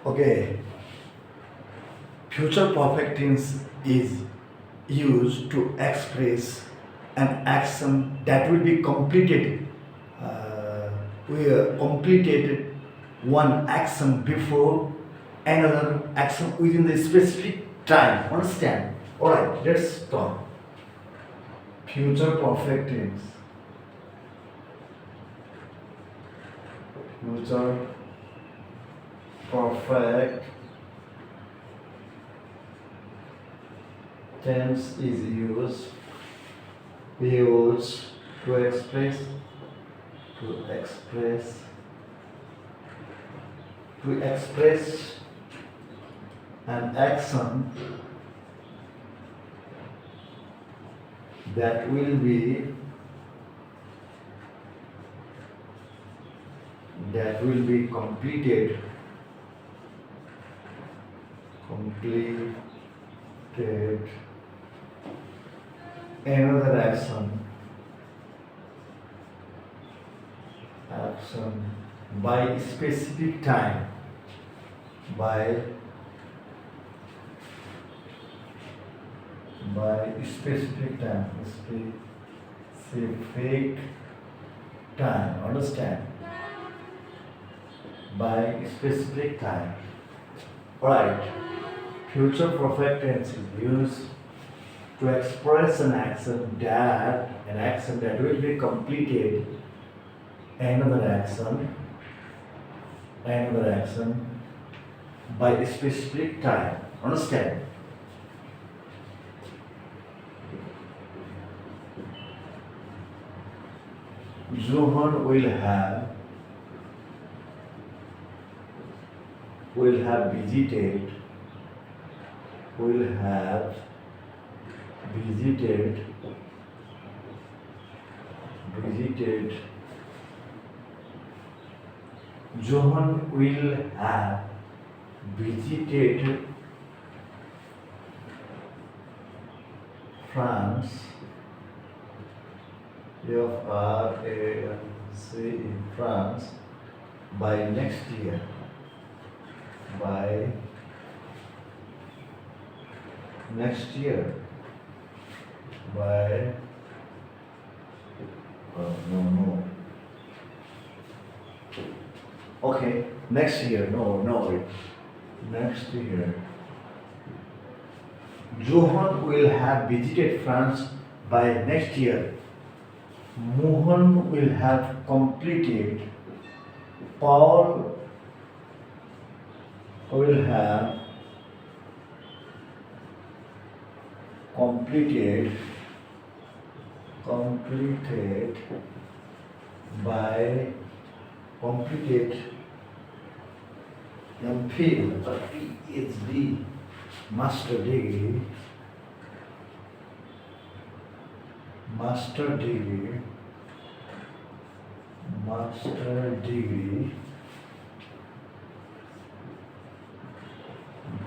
Okay, future perfect tense is used to express an action that will be completed. We completed one action before another action within the specific time. Understand? All right, let's talk. Future perfect tense. Future perfect tense is used to express to express to express an action that will be completed another action by specific time, by specific time, understand? By specific time. Right. Future perfect tense is used to express an action that will be completed another action by a specific time. Understand? Johan will have visited Johan will have visited France, France by next year. By next year. By no. Okay, next year. No. Next year. Johan will have visited France by next year. Mohan will have completed. Paul will have completed by completed MPhil or PhD master degree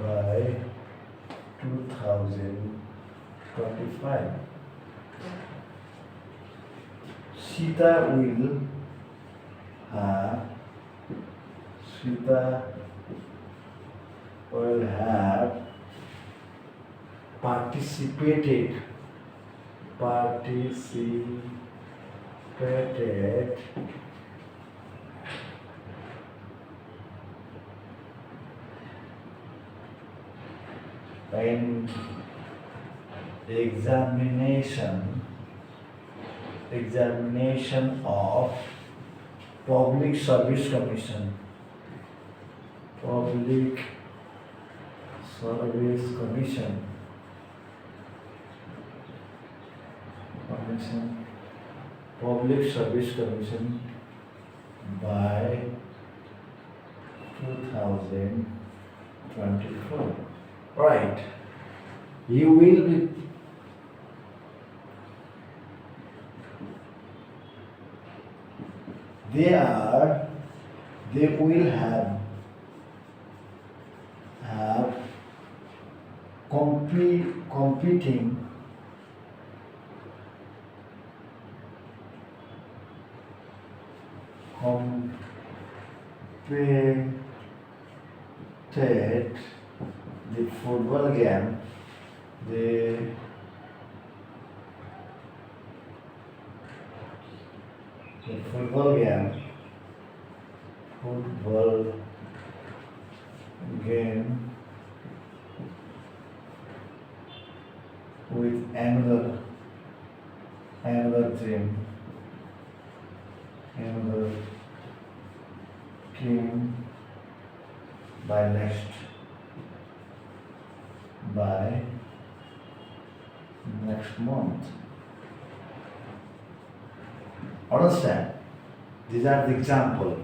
by 2025. Sita will have participated in examination of Public Service Commission. Public Service Commission by 2024. Right. You will be they will have competing the football game, the football game with another team by next month. Understand? These are the example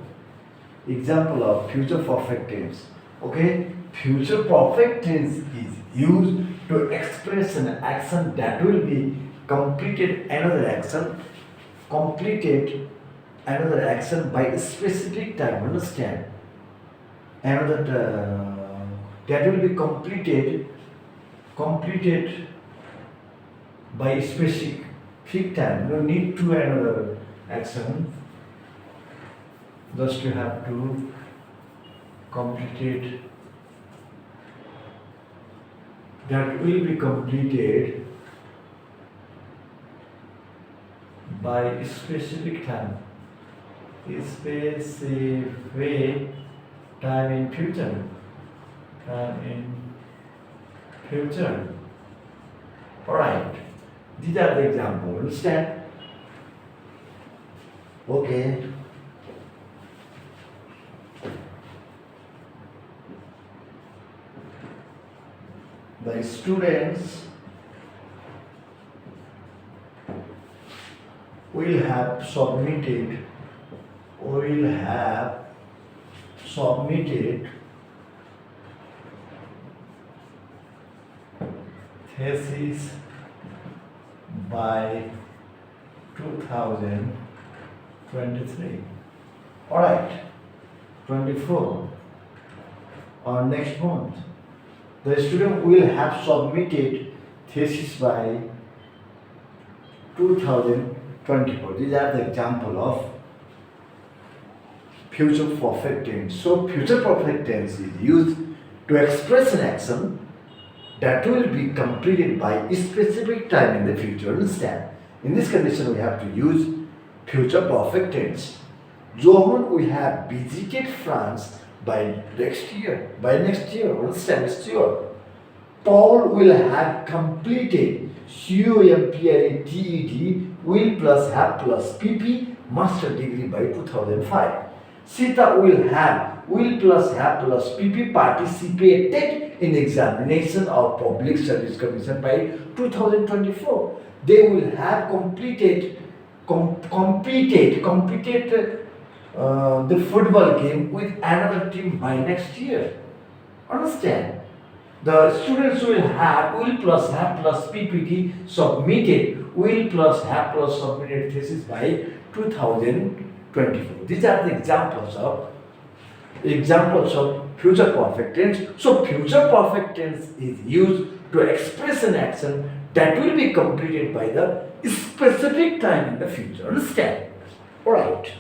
of future perfect tense. Okay, future perfect tense is used to express an action that will be completed another action by a specific time. Understand? That will be completed by a specific time. No need to another action. Just you have to complete it. That will be completed by a specific time. Specific time in future. Alright. These are the examples. Understand? Okay. The students will have submitted thesis by 2023. Alright, 24 or next month. The student will have submitted thesis by 2024. These are the example of future perfect tense. So future perfect tense is used to express an action that will be completed by a specific time in the future. Understand? In this condition, we have to use future perfect tense. Johan will have visited France by next year. Understand? Next year. Paul will have completed COMPLETED will plus have plus PP master degree by 2005. Sita will plus have plus PP participated in examination of public service commission by 2024. They will have completed the football game with another team by next year. Understand? The students will plus have plus PPT submitted will plus have plus submitted thesis by 2024. These are the examples of future perfect tense. So future perfect tense is used to express an action that will be completed by the specific time in the future. Understand? Alright.